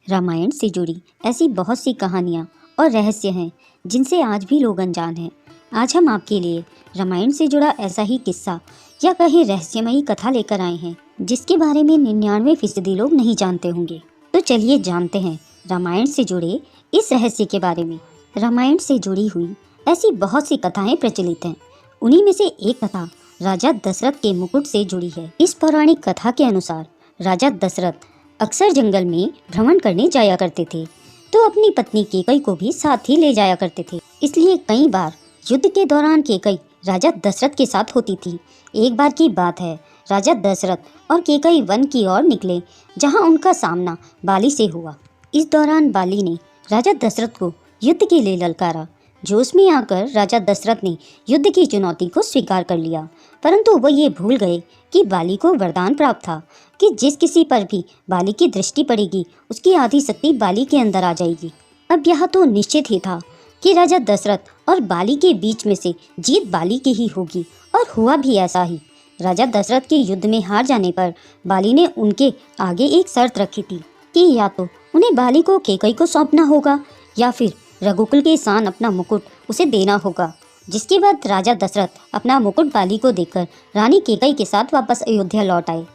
रामायण से जुड़ी ऐसी बहुत सी कहानियाँ और रहस्य हैं जिनसे आज भी लोग अनजान हैं। आज हम आपके लिए रामायण से जुड़ा ऐसा ही किस्सा या कहीं रहस्यमयी कथा लेकर आए हैं जिसके बारे में 99% लोग नहीं जानते होंगे। तो चलिए जानते हैं रामायण से जुड़े इस रहस्य के बारे में। रामायण से जुड़ी हुई ऐसी बहुत सी कथाएं प्रचलित हैं। उन्हीं में से एक कथा राजा दशरथ के मुकुट से जुड़ी है। इस पौराणिक कथा के अनुसार राजा दशरथ अक्सर जंगल में भ्रमण करने जाया करते थे, तो अपनी पत्नी केकई को भी साथ ही ले जाया करते थे। इसलिए कई बार युद्ध के दौरान केकई राजा दशरथ के साथ होती थी। एक बार की बात है, राजा दशरथ और केकई वन की ओर निकले जहां उनका सामना बाली से हुआ। इस दौरान बाली ने राजा दशरथ को युद्ध के लिए ललकारा। जोश में आकर राजा दशरथ ने युद्ध की चुनौती को स्वीकार कर लिया, परंतु वो ये भूल गए कि बाली को वरदान प्राप्त था कि जिस किसी पर भी बाली की दृष्टि पड़ेगी उसकी आधी शक्ति बाली के अंदर आ जाएगी। अब यह तो निश्चित ही था कि राजा दशरथ और बाली के बीच में से जीत बाली की ही होगी, और हुआ भी ऐसा ही। राजा दशरथ के युद्ध में हार जाने पर बाली ने उनके आगे एक शर्त रखी थी कि या तो उन्हें बाली को केकई को सौंपना होगा या फिर रघुकुल के सान अपना मुकुट उसे देना होगा। जिसके बाद राजा दशरथ अपना मुकुट बाली को देकर रानी केकई के साथ वापस अयोध्या लौट आए।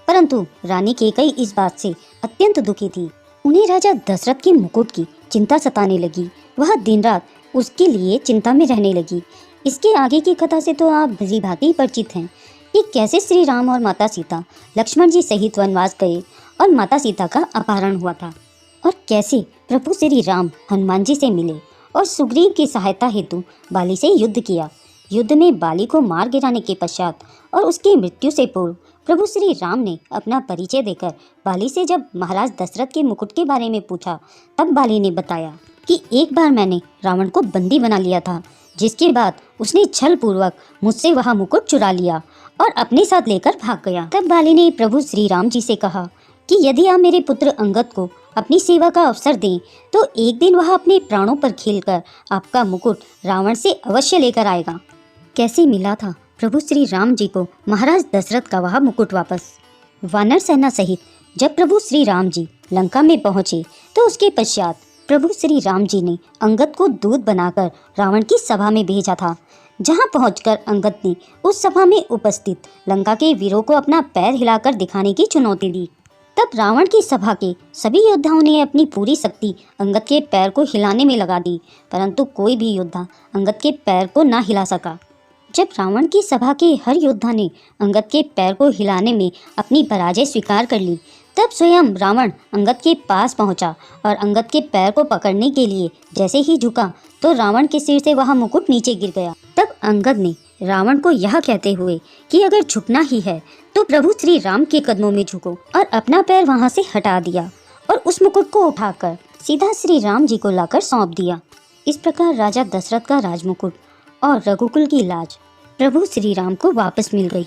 परंतु रानी केकई इस बात से अत्यंत दुखी थी। उन्हें राजा दशरथ के मुकुट की चिंता सताने लगी। वह दिन रात उसके लिए चिंता में रहने लगी। इसके आगे की कथा से तो आप भली भांति परिचित हैं कि कैसे श्री राम और माता सीता लक्ष्मण जी सहित वनवास गए और माता सीता का अपहरण हुआ था, और कैसे प्रभु श्री राम हनुमान जी से मिले और सुग्रीव की सहायता हेतु बाली से युद्ध किया। युद्ध में बाली को मार गिराने के पश्चात और उसकी मृत्यु से पूर्व प्रभु श्री राम ने अपना परिचय देकर बाली से जब महाराज दशरथ के मुकुट के बारे में पूछा, तब बाली ने बताया कि एक बार मैंने रावण को बंदी बना लिया था, जिसके बाद उसने छल पूर्वक मुझसे वह मुकुट चुरा लिया और अपने साथ लेकर भाग गया। तब बाली ने प्रभु श्री राम जी से कहा कि यदि आप मेरे पुत्र अंगद को अपनी सेवा का अवसर दें तो एक दिन वह अपने प्राणों पर खेलकर आपका मुकुट रावण से अवश्य लेकर आएगा। कैसे मिला था प्रभु श्री राम जी को महाराज दशरथ का वह मुकुट वापस। वानर सेना सहित जब प्रभु श्री राम जी लंका में पहुंचे तो उसके पश्चात प्रभु श्री राम जी ने अंगद को दूत बनाकर रावण की सभा में भेजा था, जहां पहुंचकर अंगद ने उस सभा में उपस्थित लंका के वीरों को अपना पैर हिलाकर दिखाने की चुनौती दी। तब रावण की सभा के सभी योद्धाओं ने अपनी पूरी शक्ति अंगद के पैर को हिलाने में लगा दी, परंतु कोई भी योद्धा अंगद के पैर को ना हिला सका। जब रावण की सभा के हर योद्धा ने अंगद के पैर को हिलाने में अपनी पराजय स्वीकार कर ली, तब स्वयं रावण अंगद के पास पहुंचा और अंगद के पैर को पकड़ने के लिए जैसे ही झुका तो रावण के सिर से वह मुकुट नीचे गिर गया। तब अंगद ने रावण को यह कहते हुए कि अगर झुकना ही है तो प्रभु श्री राम के कदमों में झुको, और अपना पैर वहां से हटा दिया और उस मुकुट को उठाकर सीधा श्री राम जी को लाकर सौंप दिया। इस प्रकार राजा दशरथ का राजमुकुट और रघुकुल की लाज प्रभु श्री राम को वापस मिल गई।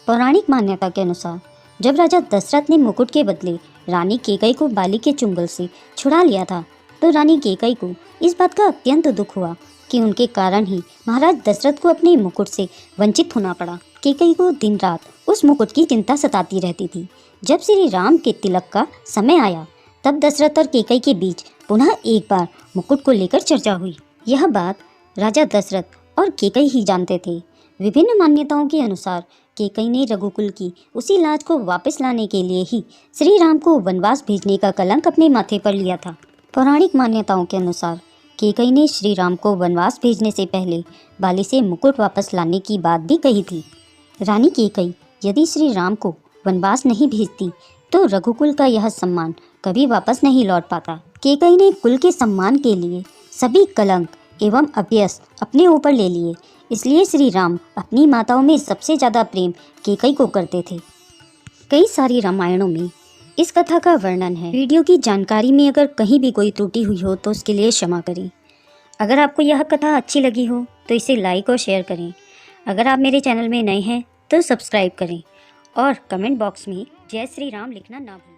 पौराणिक मान्यता के अनुसार जब राजा दशरथ ने मुकुट के बदले रानी केकई को बाली के चुंगल से छुड़ा लिया था, तो रानी केकई को इस बात का अत्यंत दुख हुआ कि उनके कारण ही महाराज दशरथ को अपने मुकुट से वंचित होना पड़ा। केकई को दिन रात उस मुकुट की चिंता सताती रहती थी। जब श्री राम के तिलक का समय आया, तब दशरथ और केकई के बीच पुनः एक बार मुकुट को लेकर चर्चा हुई। यह बात राजा दशरथ और केकई ही जानते थे। विभिन्न मान्यताओं के अनुसार केकई ने रघुकुल की उसी लाज को वापस लाने के लिए ही श्री राम को वनवास भेजने का कलंक अपने माथे पर लिया था। पौराणिक मान्यताओं के अनुसार केकई ने श्री राम को वनवास भेजने से पहले बाली से मुकुट वापस लाने की बात भी कही थी। रानी केकई यदि श्री राम को वनवास नहीं भेजती तो रघुकुल का यह सम्मान कभी वापस नहीं लौट पाता। केकई ने कुल के सम्मान के लिए सभी कलंक एवं अपयश अपने ऊपर ले लिए, इसलिए श्री राम अपनी माताओं में सबसे ज़्यादा प्रेम केकई को करते थे। कई सारी रामायणों में इस कथा का वर्णन है। वीडियो की जानकारी में अगर कहीं भी कोई त्रुटि हुई हो तो उसके लिए क्षमा करें। अगर आपको यह कथा अच्छी लगी हो तो इसे लाइक और शेयर करें। अगर आप मेरे चैनल में नए हैं तो सब्सक्राइब करें और कमेंट बॉक्स में जय श्री राम लिखना ना भूलें।